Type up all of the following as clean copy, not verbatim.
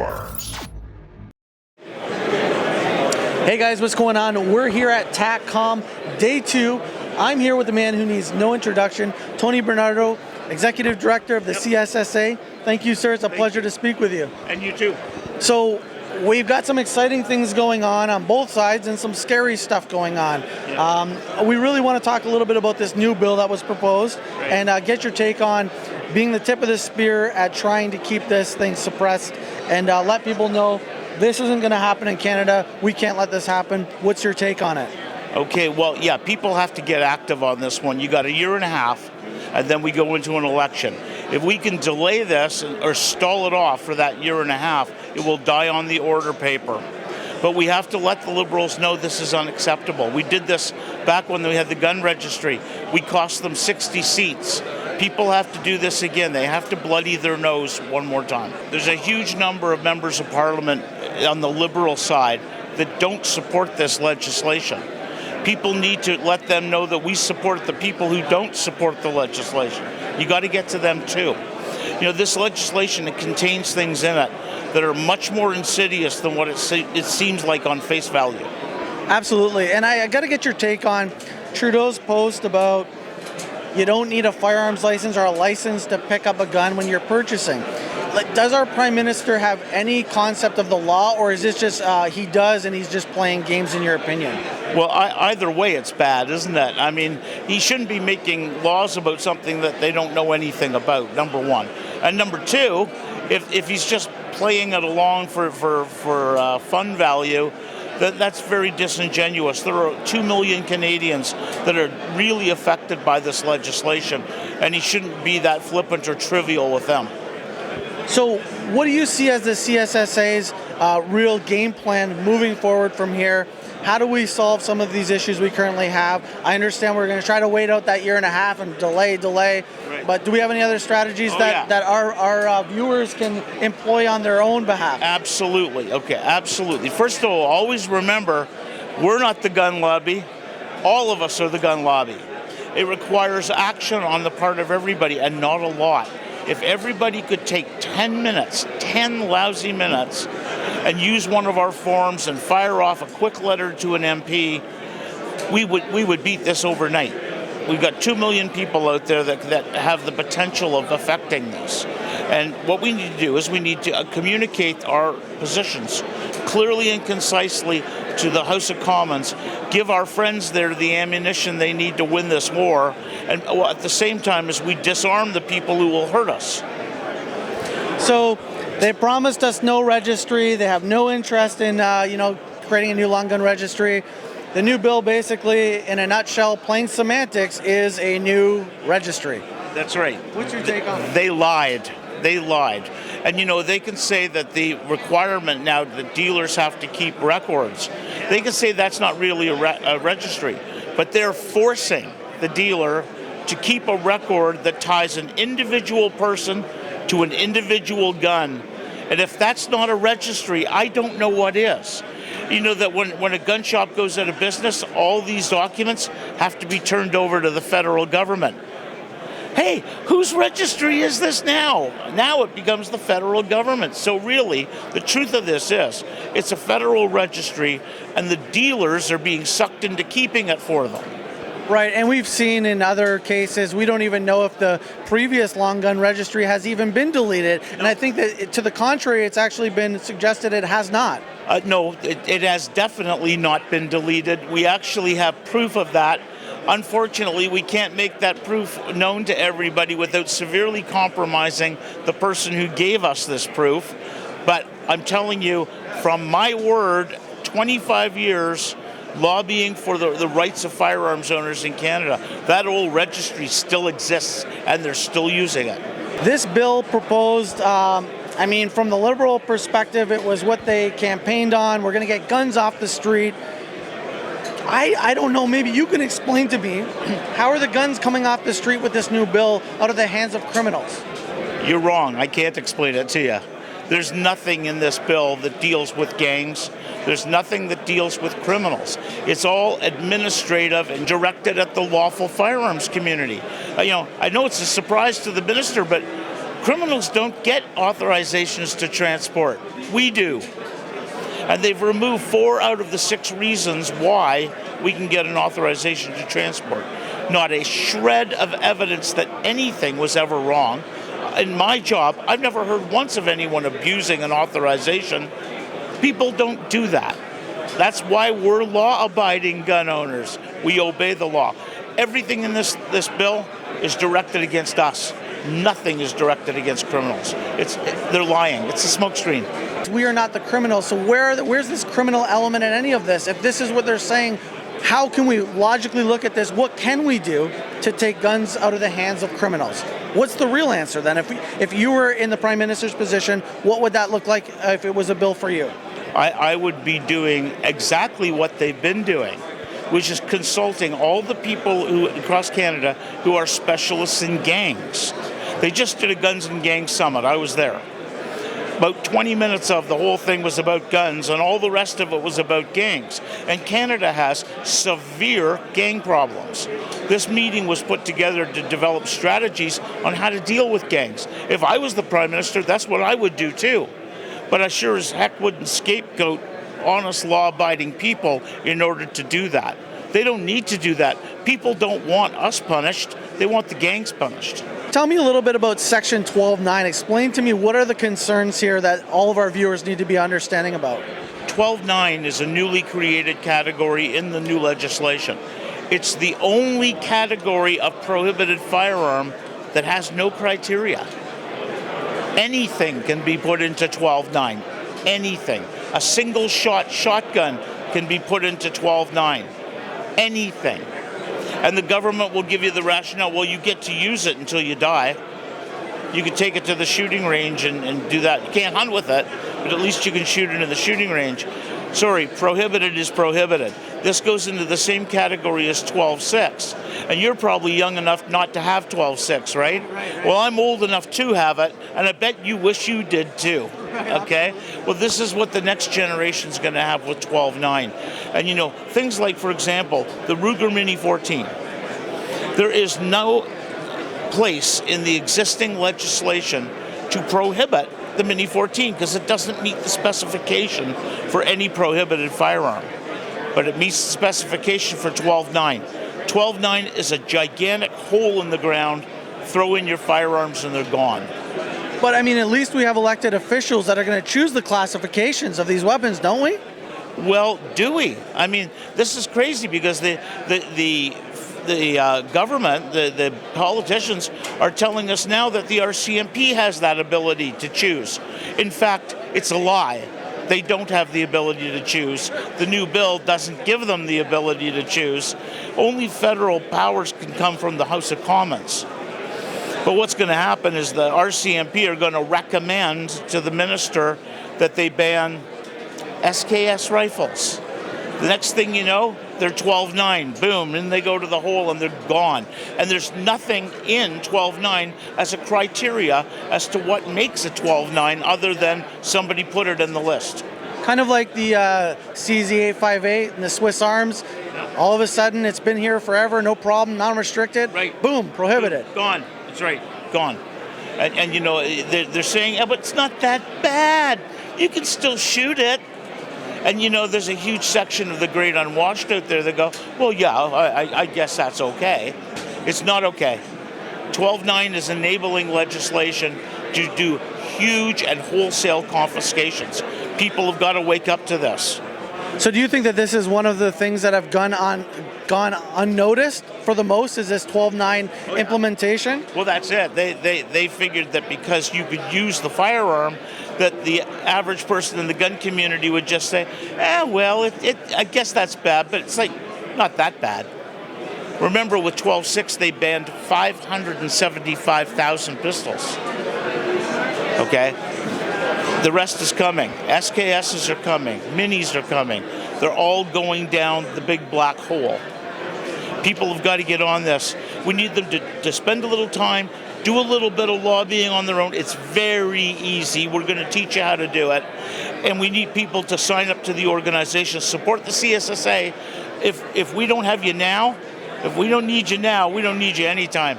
firearms. Hey guys, what's going on? We're here at TACCOM Day 2. I'm here with the man who needs no introduction, Tony Bernardo, Executive Director of the CSSA. Thank you, sir. It's a pleasure to speak with you. And you too. So, we've got some exciting things going on both sides and some scary stuff going on. Yeah. We really want to talk a little bit about this new bill that was proposed and get your take on being the tip of the spear at trying to keep this thing suppressed and let people know this isn't going to happen in Canada. We can't let this happen. What's your take on it? Okay, well, yeah, people have to get active on this one. You got a year and a half, and then we go into an election. If we can delay this or stall it off for that year and a half, it will die on the order paper. But we have to let the Liberals know this is unacceptable. We did this back when we had the gun registry. We cost them 60 seats. People have to do this again. They have to bloody their nose one more time. There's a huge number of members of Parliament on the Liberal side that don't support this legislation. People need to let them know that we support the people who don't support the legislation. You got to get to them too. You know, this legislation, it contains things in it that are much more insidious than what it seems like on face value. Absolutely, and I got to get your take on Trudeau's post about you don't need a firearms license or a license to pick up a gun when you're purchasing. Does our Prime Minister have any concept of the law, or is this just he does and he's just playing games in your opinion? Well, either way it's bad, isn't it? I mean, he shouldn't be making laws about something that they don't know anything about, number one. And number two, if he's just playing it along for fun value, that's very disingenuous. There are 2 million Canadians that are really affected by this legislation, and he shouldn't be that flippant or trivial with them. So what do you see as the CSSA's real game plan moving forward from here? How do we solve some of these issues we currently have? I understand we're going to try to wait out that year and a half and delay, right. But do we have any other strategies that our viewers can employ on their own behalf? Absolutely. Okay, absolutely. First of all, always remember, we're not the gun lobby. All of us are the gun lobby. It requires action on the part of everybody and not a lot. If everybody could take 10 minutes, 10 lousy minutes, and use one of our forms and fire off a quick letter to an MP, we would beat this overnight. We've got 2 million people out there that have the potential of affecting this. And what we need to do is we need to communicate our positions clearly and concisely to the House of Commons, give our friends there the ammunition they need to win this war, and at the same time as we disarm the people who will hurt us. So they promised us no registry. They have no interest in creating a new long gun registry. The new bill, basically, in a nutshell, plain semantics, is a new registry. That's right. What's your take on it? They lied. They lied. And they can say that the requirement now that dealers have to keep records, they can say that's not really a registry, but they're forcing the dealer to keep a record that ties an individual person to an individual gun. And if that's not a registry, I don't know what is. You know that when a gun shop goes out of business, all these documents have to be turned over to the federal government. Hey, whose registry is this now? Now it becomes the federal government. So really, the truth of this is, it's a federal registry, and the dealers are being sucked into keeping it for them. Right, and we've seen in other cases, we don't even know if the previous long gun registry has even been deleted. And I think that, to the contrary, it's actually been suggested it has not. No, it has definitely not been deleted. We actually have proof of that. Unfortunately, we can't make that proof known to everybody without severely compromising the person who gave us this proof. But I'm telling you, from my word, 25 years lobbying for the rights of firearms owners in Canada, that old registry still exists, and they're still using it. This bill proposed, from the Liberal perspective, it was what they campaigned on. We're going to get guns off the street. I don't know, maybe you can explain to me, how are the guns coming off the street with this new bill out of the hands of criminals? You're wrong. I can't explain it to you. There's nothing in this bill that deals with gangs. There's nothing that deals with criminals. It's all administrative and directed at the lawful firearms community. I know it's a surprise to the minister, but Criminals don't get authorizations to transport. We do. And they've removed 4 out of the 6 reasons why we can get an authorization to transport. Not a shred of evidence that anything was ever wrong. In my job, I've never heard once of anyone abusing an authorization. People don't do that. That's why we're law-abiding gun owners. We obey the law. Everything in this bill is directed against us. Nothing is directed against criminals. They're lying. It's a smokescreen. We are not the criminals, so where's this criminal element in any of this? If this is what they're saying, how can we logically look at this? What can we do to take guns out of the hands of criminals? What's the real answer then? If you were in the Prime Minister's position, what would that look like if it was a bill for you? I would be doing exactly what they've been doing, which is consulting all the people across Canada who are specialists in gangs. They just did a Guns and Gangs Summit. I was there. About 20 minutes of the whole thing was about guns, and all the rest of it was about gangs. And Canada has severe gang problems. This meeting was put together to develop strategies on how to deal with gangs. If I was the Prime Minister, that's what I would do too. But I sure as heck wouldn't scapegoat honest, law-abiding people in order to do that. They don't need to do that. People don't want us punished. They want the gangs punished. Tell me a little bit about Section 12.9. Explain to me what are the concerns here that all of our viewers need to be understanding about. 12.9 is a newly created category in the new legislation. It's the only category of prohibited firearm that has no criteria. Anything can be put into 12.9. Anything. A single shot shotgun can be put into 12.9. Anything. And the government will give you the rationale, well, you get to use it until you die. You can take it to the shooting range and do that. You can't hunt with it, but at least you can shoot it in the shooting range. Sorry, prohibited is prohibited. This goes into the same category as 12.6. And you're probably young enough not to have 12.6, right? Right. Well, I'm old enough to have it, and I bet you wish you did too. Okay? Well, this is what the next generation's going to have with 12.9. And you know, things like, for example, the Ruger Mini 14. There is no place in the existing legislation to prohibit the Mini 14 because it doesn't meet the specification for any prohibited firearm. But it meets the specification for 12.9. 12.9 is a gigantic hole in the ground. Throw in your firearms and they're gone. But I mean, at least we have elected officials that are going to choose the classifications of these weapons, don't we? Well, do we? I mean, this is crazy because the government, the politicians are telling us now that the RCMP has that ability to choose. In fact, it's a lie. They don't have the ability to choose. The new bill doesn't give them the ability to choose. Only federal powers can come from the House of Commons. But what's going to happen is the RCMP are going to recommend to the minister that they ban SKS rifles. The next thing you know, they're 12.9, boom, and they go to the hole and they're gone. And there's nothing in 12.9 as a criteria as to what makes a 12.9 other than somebody put it in the list. Kind of like the CZ858 and the Swiss Arms. All of a sudden, it's been here forever, no problem, non-restricted. Right. Boom, prohibited. Boom, gone. That's right, gone. And you know, they're saying, yeah, but it's not that bad. You can still shoot it. And you know, there's a huge section of the great unwashed out there that go, well, yeah, I guess that's okay. It's not okay. 12.9 is enabling legislation to do huge and wholesale confiscations. People have got to wake up to this. So do you think that this is one of the things that have gone unnoticed for the most, is this 12.9 implementation? Well, that's it. They figured that because you could use the firearm, that the average person in the gun community would just say, well, I guess that's bad, but it's like not that bad. Remember, with 12.6, they banned 575,000 pistols. Okay? The rest is coming. SKSs are coming. Minis are coming. They're all going down the big black hole. People have got to get on this. We need them to spend a little time, do a little bit of lobbying on their own. It's very easy. We're going to teach you how to do it. And we need people to sign up to the organization, support the CSSA. If we don't have you now, if we don't need you now, we don't need you anytime.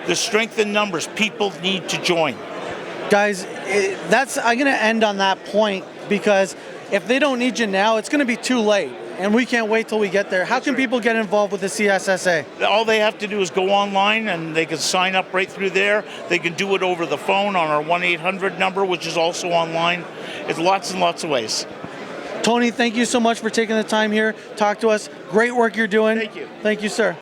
The strength in numbers, people need to join. Guys, I'm going to end on that point, because if they don't need you now, it's going to be too late, and we can't wait till we get there. How can people get involved with the CSSA? All they have to do is go online and they can sign up right through there. They can do it over the phone on our 1-800 number, which is also online. It's lots and lots of ways. Tony, thank you so much for taking the time here. Talk to us. Great work you're doing. Thank you. Thank you, sir.